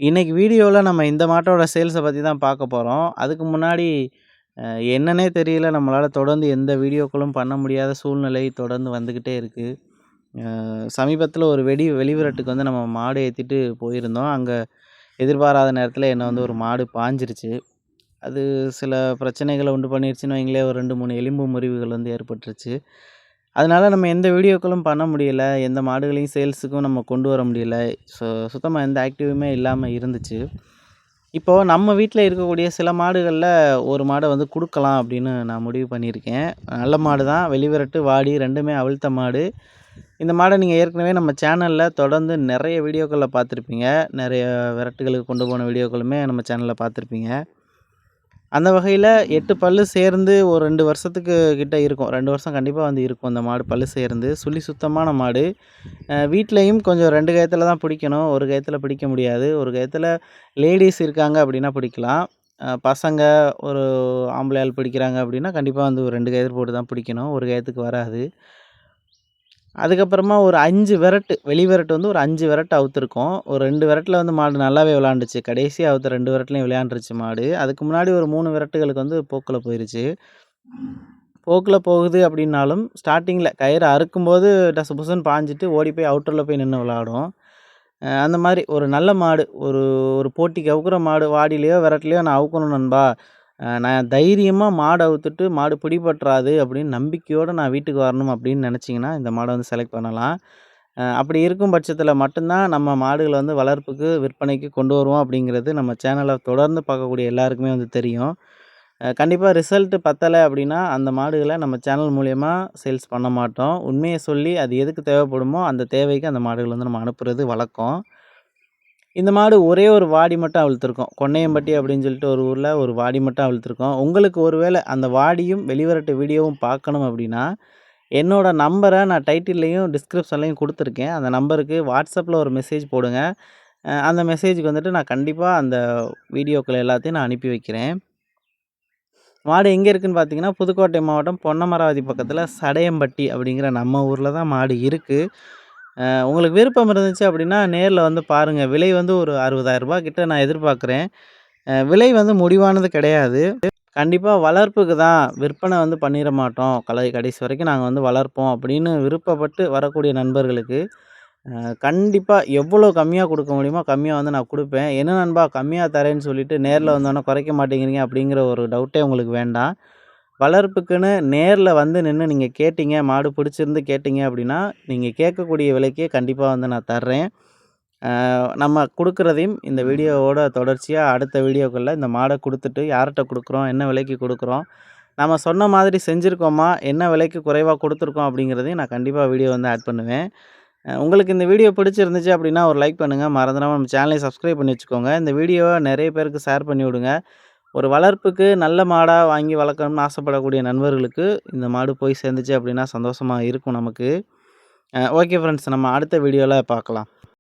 இன்னைக்கு வீடியோல நம்ம இந்த மாட்டோட சேல்ஸ பத்தி தான் பார்க்க போறோம். அதுக்கு முன்னாடி அ என்னன்னே தெரியல, நம்மளால தொடர்ந்து எந்த வீடியோக்களும் பண்ண முடியாத சூழ்நிலை தொடர்ந்து வந்துகிட்டே இருக்கு. சமீபத்தில ஒரு வெளிவிரட்டுக்கு வந்து நம்ம மாடு ஏத்திட்டு போயிருந்தோம். அங்க எதிர்பாராத நேரத்தில என்ன வந்து ஒரு மாடு பாஞ்சிருச்சு. அது சில பிரச்சனைகள உண்டு பண்ணிருச்சுன்னு வைங்களேன். ஒரு 2, 3 எலும்பு முறிவுகள் வந்து ஏற்பட்டுருச்சு. அதனால நம்ம எந்த வீடியோக்களும் பண்ண முடியல. எந்த மாடுகளையும் சேல்ஸுக்கும் நம்ம கொண்டு வர முடியல. சுத்தமா எந்த ஆக்டிவுமே இல்லாம இருந்துச்சு. இப்போ நம்ம வீட்ல இருக்கக்கூடிய சில மாடுகள்ல ஒரு மாட வந்து குடுக்கலாம் அப்படின்னு நான் முடிவு பண்ணியிருக்கேன். நல்ல மாடு தான். வெளிவிரட்டு, வாடி 2மே அவிழ்த்த மாடு. இந்த மாட நீங்க ஏற்கனவே நம்ம சேனல்ல தொடர்ந்து நெறைய வீடியோக்கள்ல பார்த்துருப்பீங்க. நெறைய விரட்டுகளுக்கு கொண்டு போன வீடியோக்களுமே நம்ம சேனல்ல பார்த்துருப்பீங்க. அந்த வகையில 8 பல்லு சேர்ந்து ஒரு 2 வருஷத்துக்கு கிட்ட இருக்கும். 2 வருஷம் கண்டிப்பா வந்து இருக்கும் அந்த மாடு பல்லு சேர்ந்து. சுழி சுத்தமான மாடு. வீட்லயும் கொஞ்சம் 2 கயத்துல தான் பிடிக்கணும். ஒரு கயத்துல பிடிக்க முடியாது. ஒரு கயத்துல லேடீஸ் இருக்காங்க அப்படின்னா பிடிக்கலாம். பசங்க ஒரு ஆம்பளை ஆள் பிடிக்கிறாங்க அப்படின்னா, கண்டிப்பா வந்து ஒரு 2 கயிறு போட்டு தான் பிடிக்கணும். ஒரு கயத்துக்கு வராது. அதுக்கப்புறமா ஒரு 5 விரட்டு, வெளி விரட்டு வந்து ஒரு 5 விரட்டு அவுத்துருக்கோம். ஒரு 2 விரட்டுல வந்து மாடு நல்லாவே விளையாண்டுச்சு. கடைசியா அவுத்த 2 விரட்டுலயும் விளையாண்டுருச்சு மாடு. அதுக்கு முன்னாடி ஒரு 3 விரட்டுகளுக்கு வந்து போக்குல போயிருச்சு. போக்குல போகுது அப்படின்னாலும், ஸ்டார்ட்டிங்கில கயிறு அறுக்கும்போது டச புசன்னு பாஞ்சுட்டு ஓடி போய் அவுட்டர்ல போய் நின்னு விளையாடும். அந்த மாரி ஒரு நல்ல மாடு, ஒரு ஒரு போட்டிக்கு அவுக்குற மாடு, வாடியிலயோ, விரட்டுலயோ நான் அவுக்கணும் நண்பா. நான் தைரியமா மாடு அவுத்துட்டு, மாடு பிடிபட்றாது அப்படின்னு நம்பிக்கையோட நான் வீட்டுக்கு வரணும் அப்படின்னு நெனச்சீங்கன்னா, இந்த மாட வந்து செலக்ட் பண்ணலாம். அப்படி இருக்கும் பட்சத்தில மட்டும் தான் நம்ம மாடுகள வந்து வளர்ப்புக்கு, விற்பனைக்கு கொண்டு வருவோம் அப்படிங்கிறது நம்ம சேனல தொடர்ந்து பார்க்கக்கூடிய எல்லாருக்குமே வந்து தெரியும். கண்டிப்பா ரிசல்ட் பத்தல அப்படின்னா, அந்த மாடுகள நம்ம சேனல் மூலியமா சேல்ஸ் பண்ண மாட்டோம். உண்மைய சொல்லி அது எதுக்கு தேவைப்படுமோ, அந்த தேவைக்கு அந்த மாடுகள வந்து நம்ம அனுப்புறது வழக்கம். இந்த மாடு ஒரே ஒரு வாடி மட்டும் அவிழ்த்துருக்கோம். கொண்ணையம்பட்டி அப்படின்னு சொல்லிட்டு ஒரு ஊர்ல ஒரு வாடி மட்டும் அவிழ்த்துருக்கோம். உங்களுக்கு ஒருவேள அந்த வாடியும், வெளிவரட்டு வீடியோவும் பார்க்கணும் அப்படின்னா, என்னோட நம்பர நான் டைட்டில்லயும், டிஸ்கிரிப்ஷன்லயும் குடுத்துருக்கேன். அந்த நம்பருக்கு WhatsAppல ஒரு மெசேஜ் போடுங்க. அந்த மெசேஜுக்கு வந்துட்டு நான் கண்டிப்பா அந்த வீடியோக்கள் எல்லாத்தையும் நான் அனுப்பி வைக்கிறேன். மாடு எங்க இருக்குன்னு பார்த்தீங்கன்னா, புதுக்கோட்டை மாவட்டம் பொன்னமராவதி பக்கத்தில சடையம்பட்டி அப்படிங்கிற நம்ம ஊர்ல தான் மாடு இருக்கு. உங்களுக்கு விருப்பம் இருந்துச்சு அப்படின்னா, நேர்ல வந்து பாருங்க. விலை வந்து ஒரு ரூ. 60,000 கிட்ட நான் எதிர்பார்க்குறேன். விலை வந்து முடிவானது கிடையாது. கண்டிப்பா வளர்ப்புக்கு தான், விற்பனை வந்து பண்ணிற மாட்டோம். கடைசி வரைக்கும் நாங்க வந்து வளர்ப்போம் அப்படின்னு விருப்பப்பட்டு வரக்கூடிய நண்பர்களுக்கு, கண்டிப்பா எவ்வளோ கம்மியா குடுக்க முடியுமோ கம்மியா வந்து நான் குடுப்பேன். என்ன நண்பா கம்மியா தரேன்னு சொல்லிட்டு நேர்ல வந்தோனே குறைக்க மாட்டேங்கிறீங்க அப்படிங்கிற ஒரு டவுட்டே உங்களுக்கு வேண்டாம். வளர்ப்புக்குன்னு நேர்ல வந்து நின்னு நீங்க கேட்டீங்க, மாடு பிடிச்சிருந்து கேட்டீங்க அப்படின்னா, நீங்க கேட்கக்கூடிய விலைக்கே கண்டிப்பா வந்து நான் தர்றேன். நம்ம குடுக்குறதையும் இந்த வீடியோவோட தொடர்ச்சியா அடுத்த வீடியோக்கள்ல இந்த மாட குடுத்துட்டு, யார்ட்ட குடுக்குறோம்? என்ன விலைக்கு குடுக்குறோம்? நம்ம சொன்ன மாதிரி செஞ்சிருக்கோமா? என்ன விலைக்கு குறைவா குடுத்துருக்கோம்? அப்படிங்கிறதையும் நான் கண்டிப்பா வீடியோ வந்து ஆட் பண்ணுவேன். உங்களுக்கு இந்த வீடியோ பிடிச்சிருந்துச்சு அப்படின்னா, ஒரு லைக் பண்ணுங்க. மறந்துடாம நம்ம சேனலையும் சப்ஸ்கிரைப் பண்ணி வச்சுக்கோங்க. இந்த வீடியோவ நெறைய பேருக்கு ஷேர் பண்ணி விடுங்க. ஒரு வளர்ப்புக்கு நல்ல மாடா வாங்கி வளர்க்கணும்னு ஆசைப்படக்கூடிய நண்பர்களுக்கு, இந்த மாடு போய் சேர்ந்துச்சு அப்படின்னா சந்தோஷமா இருக்கும் நமக்கு. ஓகே ஃப்ரெண்ட்ஸ், நம்ம அடுத்த வீடியோல பார்க்கலாம்.